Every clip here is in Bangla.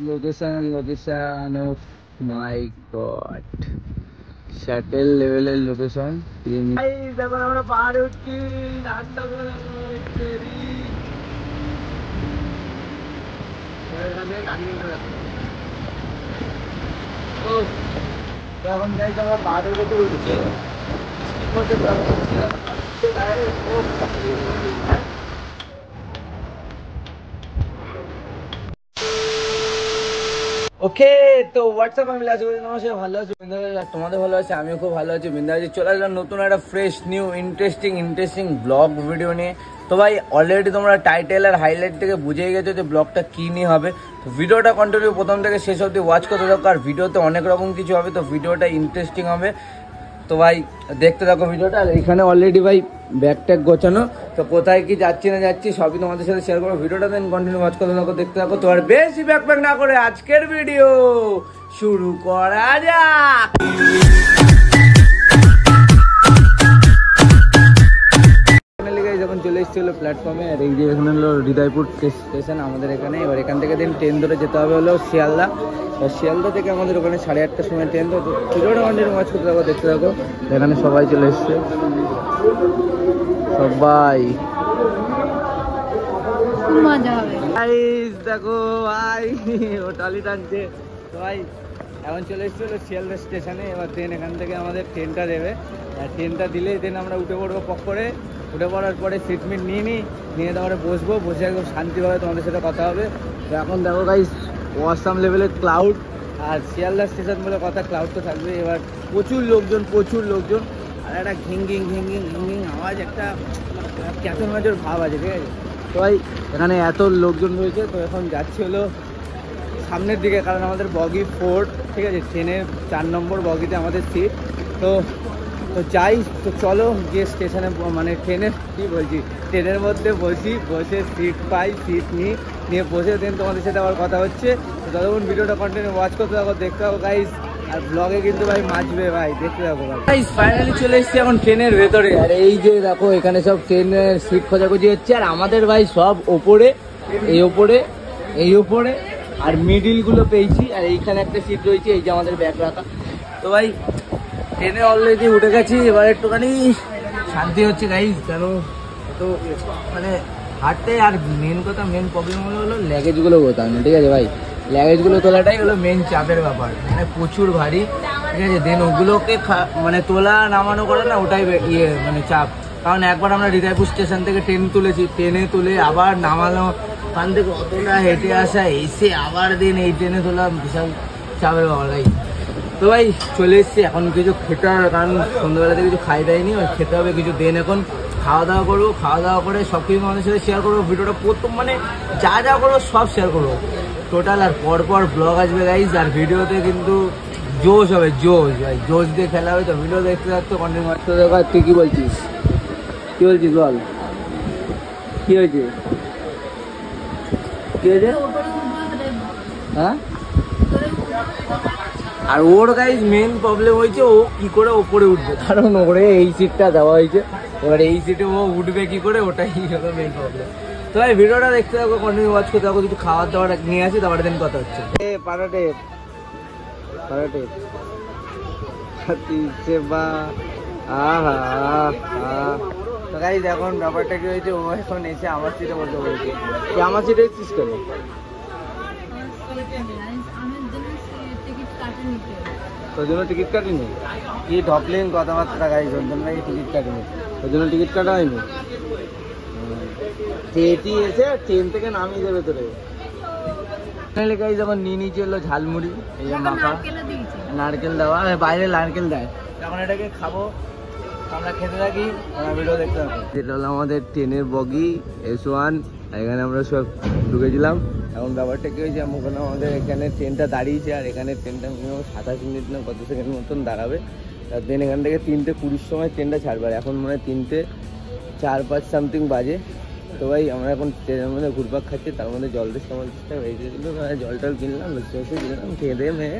Location of my god, shuttle লেভেলের লোকেশন। এখন আমরা পাহাড়ে উঠছি, এখন যাই আমরা পাহাড়ে উঠে উঠছি। ওকে, তো হোয়াটসঅ্যাপ আমি নমস্কার, ভালো আছি তোমাদের ভালো আছে, আমিও খুব ভালো আছি, বিন্দাস। চলে আসলাম নতুন একটা fresh new interesting blog video নিয়ে। তো ভাই অলরেডি তোমরা টাইটেল আর হাইলাইট থেকে বুঝেই গেছো যে ব্লগটা কী নিয়ে হবে। তো ভিডিওটা কন্টিনিউ প্রথম থেকে শেষ অবধি ওয়াচ করতে থাকো, আর ভিডিওতে অনেক রকম কিছু হবে, তো ভিডিওটা ইন্টারেস্টিং হবে। তো ভাই দেখতে থাকো ভিডিওটা। আর এখানে অলরেডি ভাই ব্যাগ ট্যাগ গোছানো, তো কোথায় কি যাচ্ছি না যাচ্ছি সবই তোমাদের সাথে শেয়ার করবো। ভিডিওটা দেন কন্টিনিউ ওয়াচ করতে থাকো, দেখতে থাকো। তো আর বেশি ব্যাগ প্যাক না করে আজকের ভিডিও শুরু করা যাক। যখন চলে এসেছি হলো প্ল্যাটফর্মে, আর এই যে এখানে হলো হৃদয়পুর স্টেশন আমাদের এখানে। এবার এখান থেকে দিন ট্রেন ধরে যেতে হবে হলো শিয়ালদা। শিয়ালদা থেকে আমাদের ওখানে 8:30টার সময় ট্রেন। তো ভিডিওটা কন্টিনিউ ওয়াচ করতে থাকো, দেখতে থাকো। এখানে সবাই চলে এসছে, সবাই মজা হবে। দেখো ভাই ও টালি টানছে। তো ভাই এখন চলে এসেছি হলো শিয়ালদা স্টেশনে। এবার ট্রেন এখান থেকে আমাদের ট্রেনটা দেবে, আর ট্রেনটা দিলেই ট্রেন আমরা উঠে পড়বো পক করে। উঠে পড়ার পরে সিট মিট নিয়ে তারপরে বসবো, বসে একদম শান্তিভাবে তোমাদের সাথে কথা হবে। তো এখন দেখো গাইস অসাম লেভেলের ক্লাউড, আর শিয়ালদা স্টেশন বলে কথা, ক্লাউড তো থাকবে। এবার প্রচুর লোকজন, আর একটা ঘিং আওয়াজ, একটা ক্যাথন মাঝের ভাব আছে, ঠিক আছে। তো ভাই এখানে এত লোকজন রয়েছে। তো এখন যাচ্ছি হলো সামনের দিকে, কারণ আমাদের বগি 4, ঠিক আছে, ট্রেনের 4 নম্বর বগিতে আমাদের সিট। তো যাই, তো চলো গিয়ে স্টেশনে, মানে ট্রেনের মধ্যে বসে সিট পাই, সিট নিয়ে বসে দেন তোমাদের সাথে আবার কথা হচ্ছে। তো ততক্ষণ ভিডিওটা কন্টিনিউ ওয়াচ করতে থাকো, দেখতে থাকো গাইস। আর ব্লগে কিন্তু ভাই মাছবে ভাই, দেখতে থাকো ভাই। ফাইনালি চলে এসেছি এখন ট্রেনের ভেতরে, আর এই যে দেখো এখানে সব ট্রেনের সিট খোঁজাখুঁজি হচ্ছে। আর আমাদের ভাই সব ওপরে, এই ওপরে আর মিডিল গুলো পেয়েছি। আর এইখানে একটা সিট রয়েছে, এই যে আমাদের ব্যাগ রাখা। তো ভাই ট্রেনে অলরেডি উঠে গেছি, এবার একটুখানি শান্তি হচ্ছে গাইজ, কেন তো মানে হাঁটতে। আর মেন প্রবলেম হলো ল্যাগেজগুলো গোতাম না, ঠিক আছে ভাই। ল্যাগেজগুলো তোলাটাই হলো মেন চাপের ব্যাপার, মানে প্রচুর ভারী, ঠিক আছে। দেন ওগুলোকে মানে তোলা নামানো করে না, ওটাই মানে চাপ। কারণ একবার আমরা হৃদয়পুর স্টেশন থেকে ট্রেন তুলেছি, ট্রেনে তুলে আবার নামানো, ওখান থেকে অতটা হেঁটে আসা, এসে আবার দিন এই ট্রেনে তোলা, বিশাল চাপের ব্যাপার ভাই। তো ভাই চলে এসছি, এখন কিছু খেতে হবে, কারণ সন্ধ্যাবেলাতে কিছু খাই দেয়নি, খেতে হবে কিছু। দেন এখন খাওয়া দাওয়া করবো, খাওয়া দাওয়া করে সব কিছু আমাদের সাথে শেয়ার করবো। ভিডিওটা প্রথম মানে যা করবো সব শেয়ার করবো টোটাল। আর পরপর ব্লগ আসবে গাইজ, আর ভিডিওতে কিন্তু জোশ হবে, ভাই জোশ দিয়ে খেলা হবে। তো ভিডিও দেখতে থাকতো, কন্টিনিউ করতে থাকো। তুই কি বলছিস বল, কি হয়েছে? হ্যাঁ, আর ওর গাইজ মেন প্রবলেম হয়েছে ও কি করে ওপরে উঠবে, কারণ ওরে এই সিটটা দেওয়া হয়েছে। এবার এই সিটে ও উঠবে কি করে, ওটাই হলো মেন প্রবলেম। তো ভাই ভিডিওটা দেখতে থাকো, কন্টিনিউ ওয়াচ করতে থাকো। কিছু খাওয়ার দাওয়ার নিয়ে আসি, তারপরে দিন কথা হচ্ছে। পারাটে বা তো গাইজ এখন ব্যাপারটা কি হয়েছে, ও এখন এসে আমার সিটে বলতে বলছে, আমার সিটে এসেছিস কেন? ওই জন্য টিকিট কাটিনি, কি ঢপলেন কথাবার্তা গাইজ, ওর জন্য টিকিট কাটিনি, ওই জন্য টিকিট কাটা হয়নি। ট্রেনটি এসে ট্রেন থেকে নামিয়ে দেবে তোরে। গাইজ যখন নিয়ে নিয়েছি হলো ঝালমুড়ি, এই যে মাখা নারকেল দেওয়া, বাইরে নারকেল দেয়। এখন এটাকে খাবো, আমরা খেতে থাকি, ভিডিও দেখতে থাকি। যেটা হলো আমাদের ট্রেনের বগি S1, এখানে আমরা সব ঢুকেছিলাম। এখন ব্যাপারটা কি হয়েছে, ওখানে আমাদের এখানে ট্রেনটা দাঁড়িয়েছে, আর এখানে ট্রেনটা মিনিমাম 27 মিনিট না কত সেকেন্ড মতন দাঁড়াবে। আর দেন এখান থেকে 3:20 সময় ট্রেনটা ছাড়বে, আর এখন মানে 3:04-5 সামথিং বাজে। তো ভাই আমরা এখন ট্রেনের মধ্যে ঘুরপাক খাচ্ছি, তার মধ্যে জল টেস্টা হয়ে গেছিলো, জল টল কিনলাম, লস্যি কিনলাম, খেয়ে দিয়ে মেয়ে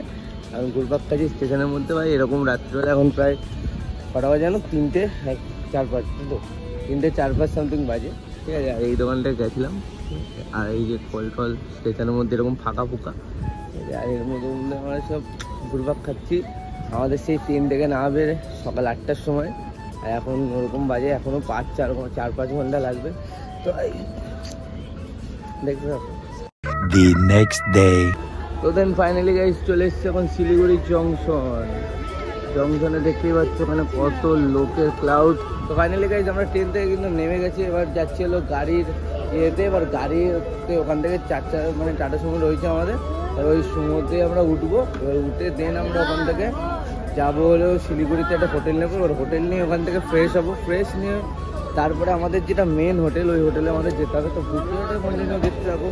এখন ঘুরপাক খাচ্ছি স্টেশনের মধ্যে। ভাই এরকম রাত্রিবেলা এখন প্রায় কটা বাজে জানো, 3:04-5 সামথিং বাজে, ঠিক ঠিক আছে। আর এই দোকানটায় গেছিলাম, আর এই যে কল টল স্টেশনের মধ্যে এরকম ফাঁকা ফুকা, আর এর মধ্যে আমরা সব ঘুরপাক খাচ্ছি। আমাদের সেই ট্রেন থেকে না বের সকাল 8টার সময়, আর এখন ওরকম বাজে এখনও 4-5 ঘন্টা লাগবে। তো দেখতে পাবো the next day. তো দেন ফাইনালি গাইস চলে এসছে এখন শিলিগুড়ি জংশনে দেখতেই পাচ্ছ ওখানে কত লোকের ক্লাউড। তো ফাইনালি গাইস আমরা ট্রেন থেকে কিন্তু নেমে গেছি, এবার যাচ্ছি হলো গাড়ির ইয়েতে। এবার গাড়িতে ওখান থেকে মানে টাটা সুমো রয়েছে আমাদের, আর ওই সুমোতে আমরা উঠবো। এবার উঠে দেন আমরা ওখান থেকে যাবো হলো শিলিগুড়িতে একটা হোটেল নেবো। এবার হোটেল নিয়ে ওখান থেকে ফ্রেশ হবো, ফ্রেশ নিয়ে তারপরে আমাদের যেটা মেন হোটেল, ওই হোটেলে আমাদের যেতে হবে। তো ভিডিওটা কন্টিনিউ দেখতে থাকো।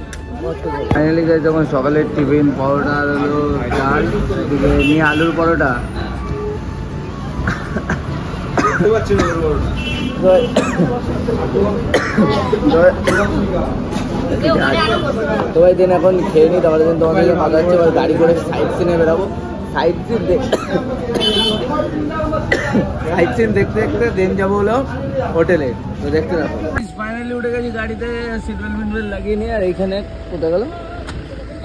ফাইনালি গাইস যখন সকালের টিফিন পরোটা হলো ডাল, নিয়ে আলুর পরোটা। তো ভাই দিন এখন খেয়ে নিই, তারপরে দিন তোমাদের কথা হচ্ছে। এবার গাড়ি করে সাইড সিনে বেরাবো, সাইড সিন দেখতে দেখতে দেন যাবো হলো হোটেলে। তো দেখতে থাকো। ফাইনালি উঠে গেছি গাড়িতে, সিট বেল্ট লাগিয়ে নিয়ে। আর এইখানে কোথায় গেল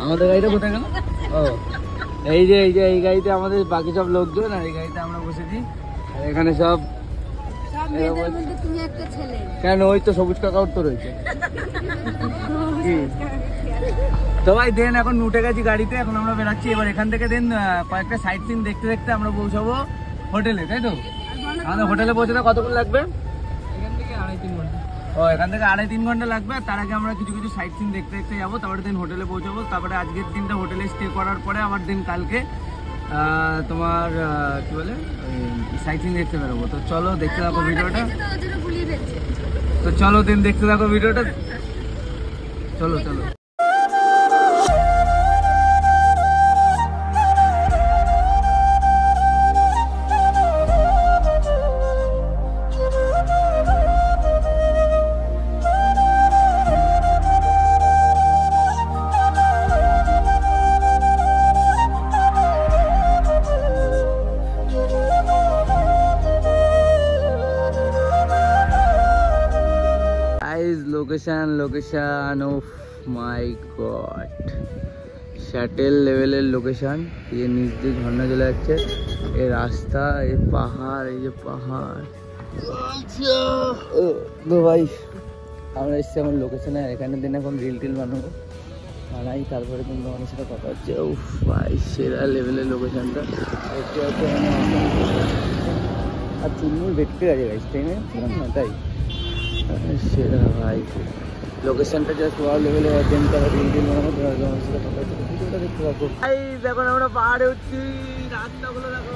আমাদের গাড়িটা, কোথায় গেল? ও এই যে এই গাড়িতে আমাদের বাকি সব লোকজন, আর এই গাড়িতে আমরা বসেছি। আর এখানে সব কেন, ওই তো সবুজ কাকাউট তো রয়েছে। তো ভাই দেন এখন উঠে গেছি গাড়িতে, এখন আমরা বেরাচ্ছি। এবার এখান থেকে দেন কয়েকটা সাইট সিন দেখতে দেখতে আমরা পৌঁছাবো হোটেলে, তাই তো? আমাদের হোটেলে পৌঁছাতে কতক্ষণ লাগবে? এখান থেকে 2.5-3 ঘন্টা। ও এখান থেকে 2.5-3 ঘন্টা লাগবে। তার আগে আমরা কিছু সাইট সিন দেখতে দেখতে যাবো, তারপরে দিন হোটেলে পৌঁছাবো। তারপরে আজকের দিনটা হোটেলে স্টে করার পরে আবার দিন কালকে তোমার কি বলে সাইট সিন দেখতে বেরোবো। তো চলো দেখতে থাকো ভিডিওটা। তো চলো দিন দেখতে থাকো ভিডিওটা, চলো। লোকেশন অফ মাই গড, শ্যাটেল লেভেলের লোকেশন। এই যে নিচ দিয়ে ঝর্ণা চলে যাচ্ছে, এই রাস্তা, এই পাহাড়, এই যে পাহাড়। তো ভাই আমরা এসছি এখন লোকেশনে, এখানে দিন এখন রিল বানাই, তারপরে কিন্তু আমার সাথে কথা হচ্ছে। উফ ভাই সেরা লেভেলের লোকেশনটা দেখতে হচ্ছে। আর চুলমুল দেখতে গেছে গাইস, ট্রেনে ছিলাম না তাই সেরা ভাই লোকেশনটা জাস্ট ওয়াও লেভেলে। দেন তারপর রিল বানাবো, আমার সাথে কথা হচ্ছে। ভিডিওটা দেখতে পাবো। এখন আমরা পাহাড়ে উঠছি, রাস্তাগুলো দেখো।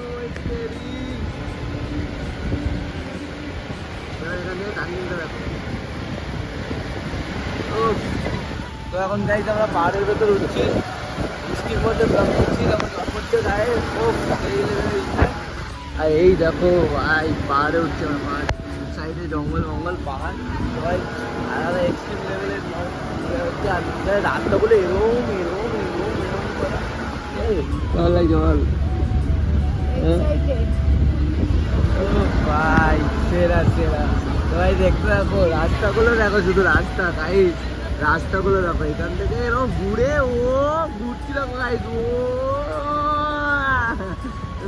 তো এখন গাইস আমরা পাহাড়ের ভেতর উঠছি, বৃষ্টির মধ্যে ব্লগ করছি, তারপর জল করছে গায়ে। আর এই দেখো ভাই পাহাড়ে উঠছে আমরা, পাহাড় সাইডে জঙ্গল পাহাড়, সবাই আলাদা এক্সট্রিম লেভেলের হচ্ছে। আর রাস্তাগুলো এরম করা, ভালো লাগছে বল ভাই, সেরা। তো ভাই দেখতে দেখো রাস্তাগুলো দেখো, শুধু রাস্তা গাইস, রাস্তাগুলো দেখো। এখান থেকে এরকম ঘুরছিল গাইস,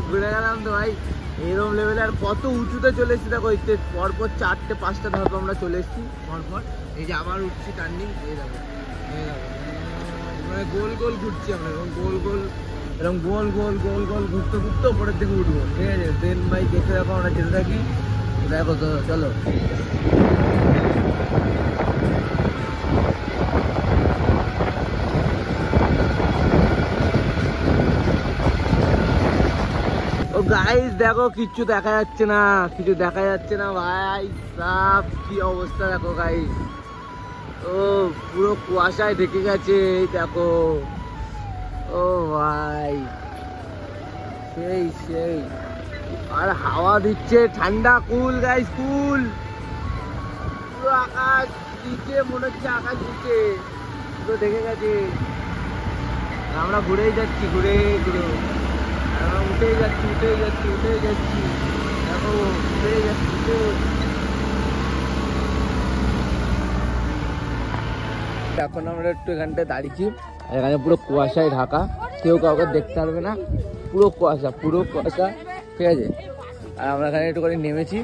ঘুরে গেলাম তো ভাই এরকম লেভেলে। আর কত উঁচুতে চলে এসেছি দেখো, পরপর 4-5টা ধাপ আমরা চলে এসেছি পরপর। এই যে আবার উঠছি টার্নিং, এই দেখো মানে গোল ঘুরছি আমরা, এরকম গোল ঘুরতে উপরের দিকে উঠবো, ঠিক আছে? দেন ভাই দেখে দেখো আমরা যেতে থাকি, দেখো তো চলো। ও গাইস দেখো কিচ্ছু দেখা যাচ্ছে না ভাই সাব, কি অবস্থা দেখো গাইস। ও পুরো কুয়াশায় ঢেকে গেছে, এই দেখো। ও ভাই সেই আর হাওয়া দিচ্ছে ঠান্ডা, কুল গাইস, কুল। পুরো আকাশ দিচ্ছে, মনে হচ্ছে আকাশ দিচ্ছে, পুরো ঢেকে গেছে। আমরা ঘুরেই যাচ্ছি, ঘুরে উঠে যাচ্ছি দেখো, উঠে যাচ্ছি। এখন আমরা একটু এখানটায় দাঁড়িয়েছি, এখানে পুরো কুয়াশায় ঢাকা, কেউ কাউকে দেখতে পারবে না, পুরো কুয়াশা ঠিক আছে। আর আমরা এখানে একটু করে নেমেছি।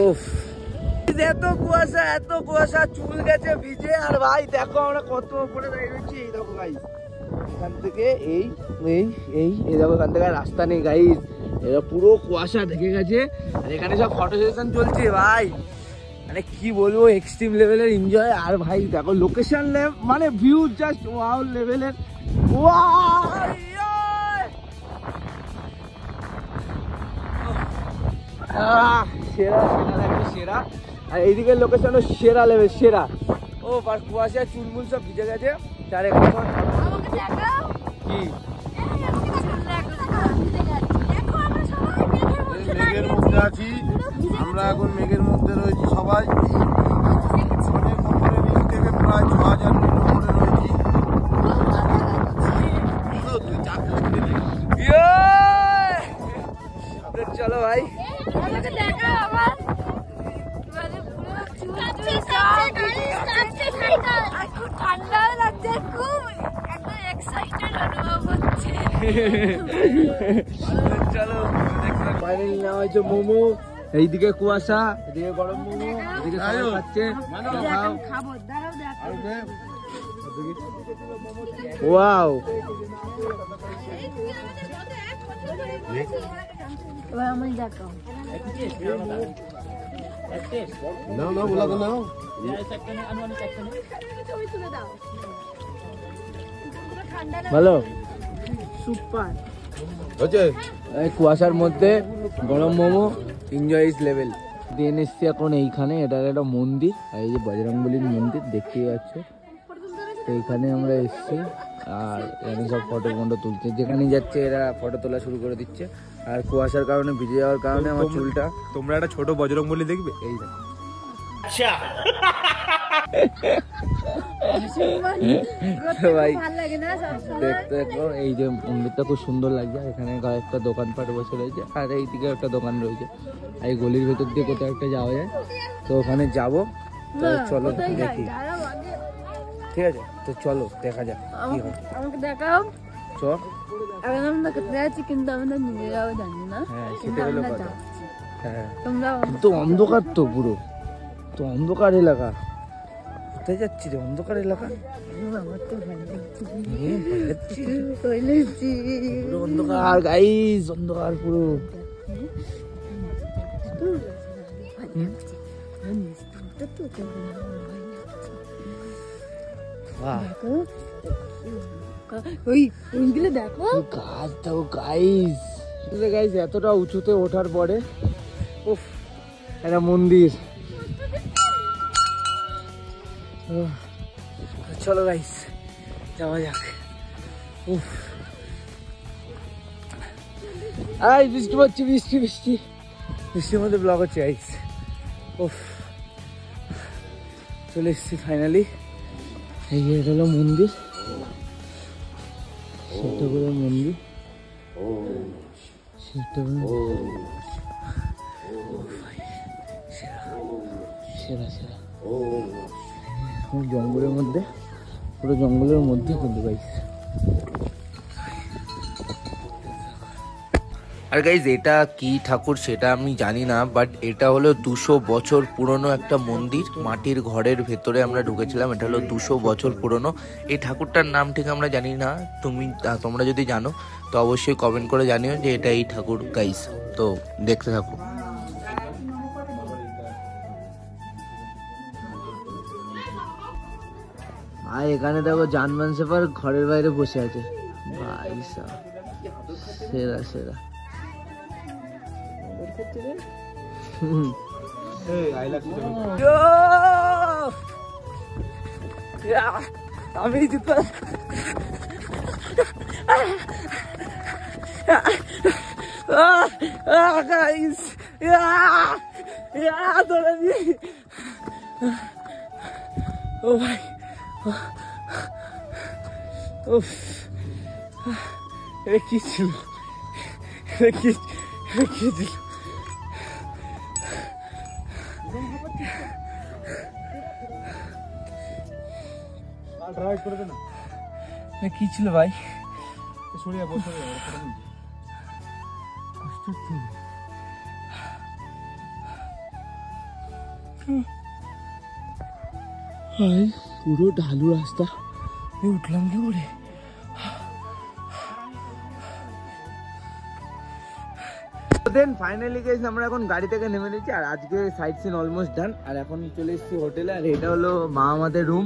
ওফ, এত কুয়াশা চুল গেছে ভিজে। আর ভাই দেখো আমরা কত উপরে দাঁড়িয়ে রয়েছি, এই দেখো ভাই এখান থেকে এই দেখো এখান থেকে রাস্তা নেই গাইস, এটা পুরো কুয়াশা ঢেকে গেছে। আর এখানে সব ফটো সেশন চলছে ভাই, মানে কি বলবো, এক্সট্রিম লেভেলের এনজয়। আর ভাই দেখো লোকেশন মানে ভিউ জাস্ট ওয়াও লেভেলের, সেরা। আর এইদিকে লোকেশনও সেরা লেভেল, সেরা। ও আর কুয়াশা চুলমুল সব ভিজে গেছে। তার এখানে কি মেঘের মধ্যে আছি আমরা, এখন মেঘের মধ্যে রয়েছি সবাই। অনেক উপরে নিচ থেকে প্রায় 6000 মিটার উপরে রয়েছি। চলো ভাই, ঠান্ডা লাগছে খুব, একদম এক্সাইটেড অনুভব হচ্ছে। চলো ফাইনালি নেওয়া হয়েছে মোমো, এইদিকে কুয়াশা, এদিকে গরম মোমো, এদিকে সবাই খাচ্ছে। খাবো, দাঁড়াও দেখো। ওয়াও, এবার আমি দেখাও। নাও বলা তো নাও। ভালো সুপার হচ্ছে এই কুয়াশার মধ্যে গরম মোমো, এনজয় ইজ লেভেল। দিয়ে এসছি এখন এইখানে, এটা একটা মন্দির, আর এই যে বজরংবলীর মন্দির দেখতেই পাচ্ছ। তো এইখানে আমরা এসছি, আর এখানে সব ফটো তুলছে, যেখানে যাচ্ছে এরা ফটো তোলা শুরু করে দিচ্ছে। আর কুয়াশার কারণে ভিজে যাওয়ার কারণে আমার চুলটা, তোমরা একটা ছোট বজরংবলী দেখবে এই দেখো। ভাই ভালো লাগে না সবসময়? দেখতে দেখো, এই যে মন্দিরটা খুব সুন্দর লাগছে। এখানে কয়েকটা দোকানপাট বসে রয়েছে, আর এইদিকে একটা দোকান রয়েছে। এই গলির ভেতর দিয়ে কোথাও একটা যাওয়া যায়, তো ওখানে যাবো। তো চলো দেখি, দাঁড়াও আগে, ঠিক আছে? তো চলো দেখা যাক কি হয়। আমাকে দেখাও। চ, এখন আমরা কোথায় আছি কিন্তু আমরা নিজেরাও জানি না, হ্যাঁ কিন্তু সেটা হলো আমরা কথা। যাচ্ছি। হ্যাঁ তোমরা তো অন্ধকার, তো পুরো তো অন্ধকার এলাকা। কোথায় যাচ্ছি রে, অন্ধকার এলাকা। আমার তো ভয় লাগছে, ভয় লাগছে। ভয় লাগছে। পুরো অন্ধকার গাইস, অন্ধকার পুরো। বাহ, ওইগুলো দেখো, গাছ দেখো গাইস। গাইস এতটা উঁচুতে ওঠার পরে উফ, একটা মন্দির। চলো গাইস যাওয়া যাক। উফ, আই বৃষ্টি পড়ছে, বৃষ্টির মধ্যে ব্লগ হচ্ছে গাইস। উফ, চলে এসেছি ফাইনালি। এই যে এটা হলো মন্দির, শিবঠাকুরের মন্দির। সেরা জঙ্গলের মধ্যে, পুরো জঙ্গলের মধ্যে কিন্তু গাইস। আর গাইজ এটা কি ঠাকুর সেটা আমি জানি না, বাট এটা হলো 200 বছর পুরনো একটা মন্দির, মাটির ঘরের ভেতরে আমরা ঢুকেছিলাম। এটা হলো 200 বছর পুরনো। এই ঠাকুরটার নাম ঠিক আমরা জানি না, তোমরা যদি জানো তো অবশ্যই কমেন্ট করে জানিও যে এটা এই ঠাকুর গাইজ। তো দেখতে থাকো। আর এখানে দেখো জার্মান শেফার্ড ঘরের বাইরে বসে আছে ভাই সাহেব, সেরা। আমি ও ভাই, কি ছিল, কি ছিল? কি ছিল ভাই? পুরো ঢালু রাস্তা, উঠলাম কি করে? দেন ফাইনালি গাইস আমরা এখন গাড়ি থেকে নেমে নিয়েছি আর আজকে সাইট সিন অলমোস্ট ডান। আর এখন চলে এসেছি হোটেলে আর এটা হলো মা আমাদের রুম,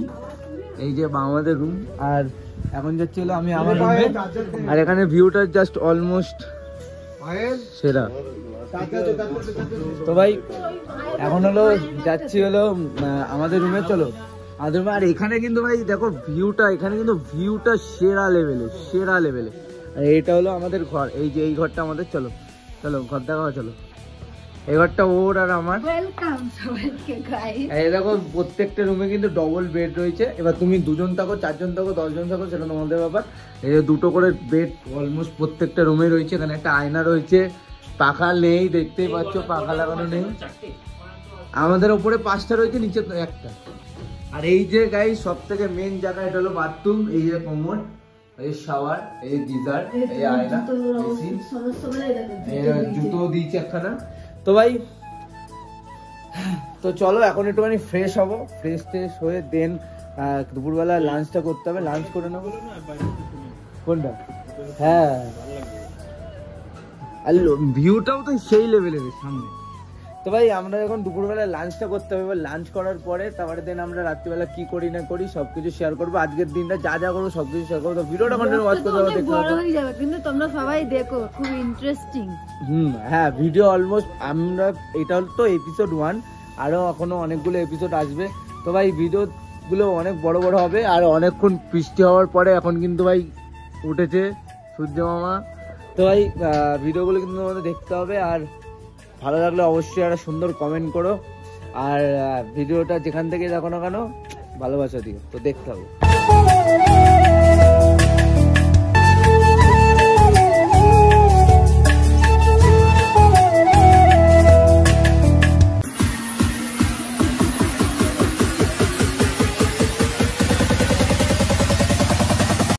এই যে মা আমাদের রুম। আর এখন যাচ্ছি হলো আমি আমার রুমে আর এখানে ভিউটা জাস্ট অলমোস্ট সেরা। তো ভাই এখন হলো যাচ্ছি হলো আমাদের রুমে, চলো আমাদের রুমে। আর এখানে কিন্তু ভাই দেখো ভিউটা, এখানে কিন্তু ভিউটা সেরা লেভেলে, সেরা লেভেলে। আর এটা হলো আমাদের ঘর, এই যে এই ঘরটা আমাদের। চলো চলো ঘর দেখা, চলো। এই ঘরটা ওর আর আমার। ওয়েলকাম সবাইকে গাইস। এই দেখো প্রত্যেকটা রুমে কিন্তু ডবল বেড রয়েছে। এবার তুমি 2 জন থাকো, 4 জন থাকো, 10 জন থাকো, সেটা তোমাদের ব্যাপার। এই যে 2টো করে বেড অলমোস্ট প্রত্যেকটা রুমে রয়েছে। এখানে একটা আয়না রয়েছে, পাখা নেই দেখতেই পাচ্ছ, পাখা লাগানো নেই। আমাদের ওপরে 5টা রয়েছে, নিচে 1টা। আর এই যে গাইস সব থেকে মেন জায়গা, এটা হলো বাথরুম। এই যে কমোড, এই শাওয়ার, এই গিজার, এই আয়না, এসি, এই জুতো দিয়েছে একখানা। তো ভাই তো চলো এখন একটুখানি ফ্রেশ হবো, ফ্রেশ ট্রেশ হয়ে দেন দুপুরবেলা লাঞ্চটা করতে হবে, লাঞ্চ করে নেবো। কোনটা? হ্যাঁ, আর ভিউটাও তো সেই লেভেলের সামনে। তো ভাই আমরা এখন দুপুরবেলা লাঞ্চটা করতে হবে, লাঞ্চ করার পরে তারপরে দেন আমরা রাত্রিবেলা কি করি না করি সবকিছু শেয়ার করবো। আজকের দিনটা যা যা করবো সবকিছু শেয়ার করবো। ভিডিওটা কন্টিনিউ ওয়াচ করতে হবে, দেখতে হবে। কিন্তু তোমরা সবাই দেখো, খুব ইন্টারেস্টিং। হ্যাঁ ভিডিও অলমোস্ট আমরা, এটা তো এপিসোড 1, আরো এখনো অনেকগুলো এপিসোড আসবে। তো ভাই ভিডিওগুলো অনেক বড় বড় হবে। আর অনেকক্ষণ বৃষ্টি হওয়ার পরে এখন কিন্তু ভাই উঠেছে সূর্য মামা। তো ভাই ভিডিওগুলো কিন্তু আমাদের দেখতে হবে। আর ভালো লাগলে অবশ্যই একটা সুন্দর কমেন্ট করো। আর ভিডিওটা যেখান থেকে দেখো না কেন ভালোবাসা দিও। তো দেখতে হবে।